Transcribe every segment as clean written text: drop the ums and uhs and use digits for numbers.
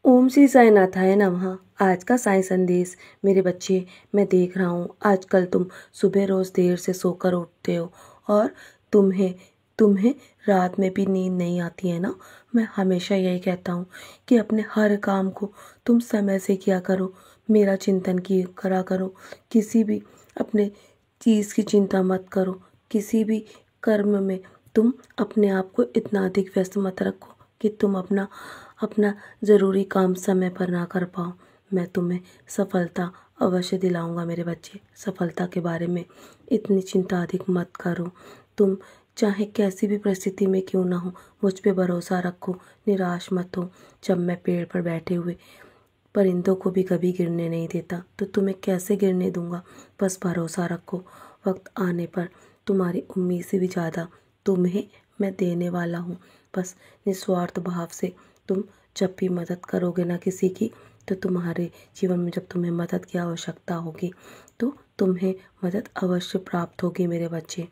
ओम श्री साईनाथाय नमः। आज का साई संदेश। मेरे बच्चे, मैं देख रहा हूँ आजकल तुम सुबह रोज़ देर से सोकर उठते हो और तुम्हें तुम्हें रात में भी नींद नहीं आती है ना। मैं हमेशा यही कहता हूँ कि अपने हर काम को तुम समय से किया करो, मेरा चिंतन करा करो। किसी भी अपने चीज़ की चिंता मत करो। किसी भी कर्म में तुम अपने आप को इतना अधिक व्यस्त मत रखो कि तुम अपना अपना ज़रूरी काम समय पर ना कर पाओ। मैं तुम्हें सफलता अवश्य दिलाऊंगा मेरे बच्चे। सफलता के बारे में इतनी चिंता अधिक मत करो। तुम चाहे कैसी भी परिस्थिति में क्यों ना हो, मुझ पे भरोसा रखो, निराश मत हो। जब मैं पेड़ पर बैठे हुए परिंदों को भी कभी गिरने नहीं देता, तो तुम्हें कैसे गिरने दूंगा। बस भरोसा रखो, वक्त आने पर तुम्हारी उम्मीद से भी ज़्यादा तुम्हें मैं देने वाला हूँ। बस निस्वार्थ भाव से तुम जब भी मदद करोगे ना किसी की, तो तुम्हारे जीवन में जब तुम्हें मदद की आवश्यकता होगी तो तुम्हें मदद अवश्य प्राप्त होगी मेरे बच्चे।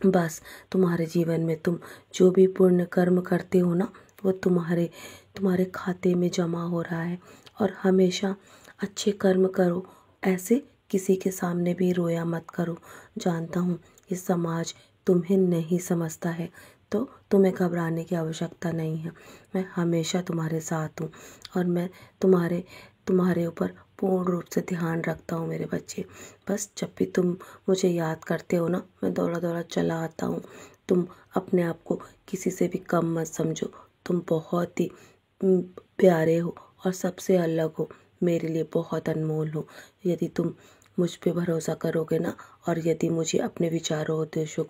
बस तुम्हारे जीवन में तुम जो भी पुण्य कर्म करते हो ना, वो तुम्हारे तुम्हारे खाते में जमा हो रहा है। और हमेशा अच्छे कर्म करो, ऐसे किसी के सामने भी रोया मत करो। जानता हूँ ये समाज तुम्हें नहीं समझता है, तो तुम्हें घबराने की आवश्यकता नहीं है। मैं हमेशा तुम्हारे साथ हूँ और मैं तुम्हारे तुम्हारे ऊपर पूर्ण रूप से ध्यान रखता हूँ मेरे बच्चे। बस जब भी तुम मुझे याद करते हो ना, मैं दौड़ा दौड़ा चला आता हूँ। तुम अपने आप को किसी से भी कम मत समझो। तुम बहुत ही प्यारे हो और सबसे अलग हो, मेरे लिए बहुत अनमोल हो। यदि तुम मुझ पे भरोसा करोगे ना, और यदि मुझे अपने विचारों उद्देश्य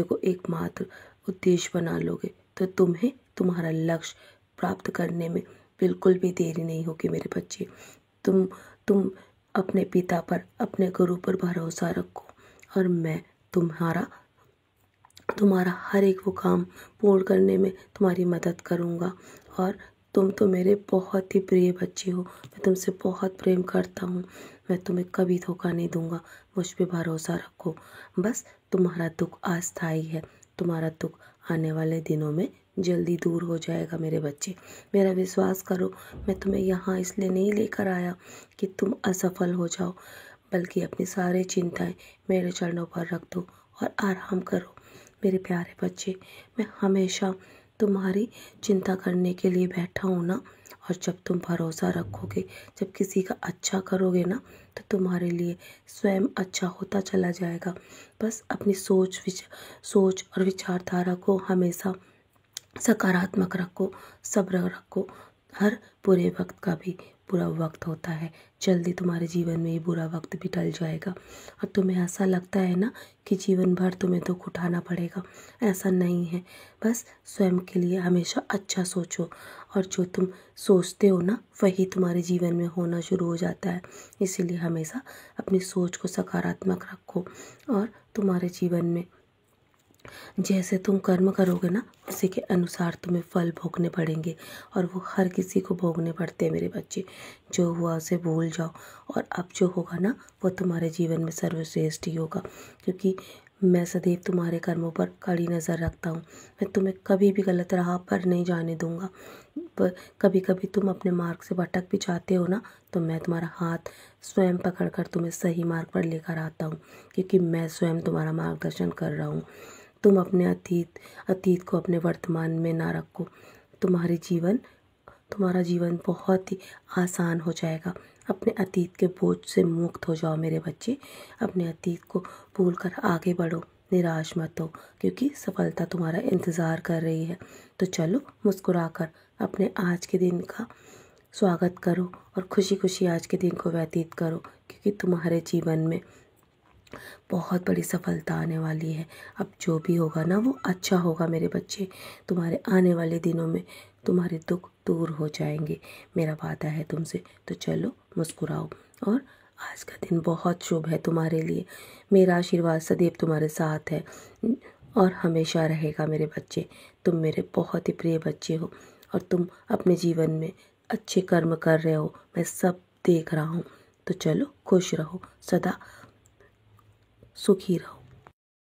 को एकमात्र उद्देश्य बना लोगे, तो तुम्हें तुम्हारा लक्ष्य प्राप्त करने में बिल्कुल भी देरी नहीं होगी मेरे बच्चे। तुम अपने पिता पर, अपने गुरु पर भरोसा रखो और मैं तुम्हारा तुम्हारा हर एक वो काम पूर्ण करने में तुम्हारी मदद करूँगा। और तुम तो मेरे बहुत ही प्रिय बच्चे हो, मैं तुमसे बहुत प्रेम करता हूँ। मैं तुम्हें कभी धोखा नहीं दूँगा, मुझ पे भरोसा रखो। बस तुम्हारा दुख अस्थायी है, तुम्हारा दुख आने वाले दिनों में जल्दी दूर हो जाएगा मेरे बच्चे। मेरा विश्वास करो, मैं तुम्हें यहाँ इसलिए नहीं लेकर आया कि तुम असफल हो जाओ, बल्कि अपनी सारी चिंताएं मेरे चरणों पर रख दो और आराम करो मेरे प्यारे बच्चे। मैं हमेशा तुम्हारी चिंता करने के लिए बैठा हूँ ना। और जब तुम भरोसा रखोगे, जब किसी का अच्छा करोगे ना, तो तुम्हारे लिए स्वयं अच्छा होता चला जाएगा। बस अपनी सोच और विचारधारा को हमेशा सकारात्मक रखो, सब्र रखो। हर बुरे वक्त का भी बुरा वक्त होता है, जल्दी तुम्हारे जीवन में ये बुरा वक्त भी टल जाएगा। और तुम्हें ऐसा लगता है ना कि जीवन भर तुम्हें दुख उठाना पड़ेगा, ऐसा नहीं है। बस स्वयं के लिए हमेशा अच्छा सोचो, और जो तुम सोचते हो ना, वही तुम्हारे जीवन में होना शुरू हो जाता है। इसीलिए हमेशा अपनी सोच को सकारात्मक रखो, और तुम्हारे जीवन में जैसे तुम कर्म करोगे ना, उसी के अनुसार तुम्हें फल भोगने पड़ेंगे। और वो हर किसी को भोगने पड़ते हैं मेरे बच्चे। जो हुआ उसे भूल जाओ, और अब जो होगा ना, वो तुम्हारे जीवन में सर्वश्रेष्ठ ही होगा। क्योंकि मैं सदैव तुम्हारे कर्मों पर कड़ी नज़र रखता हूँ। मैं तुम्हें कभी भी गलत राह पर नहीं जाने दूँगा। पर कभी कभी तुम अपने मार्ग से भटक भी जाते हो ना, तो मैं तुम्हारा हाथ स्वयं पकड़कर तुम्हें सही मार्ग पर लेकर आता हूँ, क्योंकि मैं स्वयं तुम्हारा मार्गदर्शन कर रहा हूँ। तुम अपने अतीत को अपने वर्तमान में ना रखो। तुम्हारा जीवन बहुत ही आसान हो जाएगा। अपने अतीत के बोझ से मुक्त हो जाओ मेरे बच्चे। अपने अतीत को भूलकर आगे बढ़ो, निराश मत हो, क्योंकि सफलता तुम्हारा इंतज़ार कर रही है। तो चलो, मुस्कुराकर अपने आज के दिन का स्वागत करो और खुशी खुशी आज के दिन को व्यतीत करो, क्योंकि तुम्हारे जीवन में बहुत बड़ी सफलता आने वाली है। अब जो भी होगा ना, वो अच्छा होगा मेरे बच्चे। तुम्हारे आने वाले दिनों में तुम्हारे दुख दूर हो जाएंगे, मेरा वादा है तुमसे। तो चलो, मुस्कुराओ। और आज का दिन बहुत शुभ है तुम्हारे लिए। मेरा आशीर्वाद सदैव तुम्हारे साथ है और हमेशा रहेगा मेरे बच्चे। तुम मेरे बहुत ही प्रिय बच्चे हो, और तुम अपने जीवन में अच्छे कर्म कर रहे हो, मैं सब देख रहा हूँ। तो चलो, खुश रहो, सदा सुखी रहो।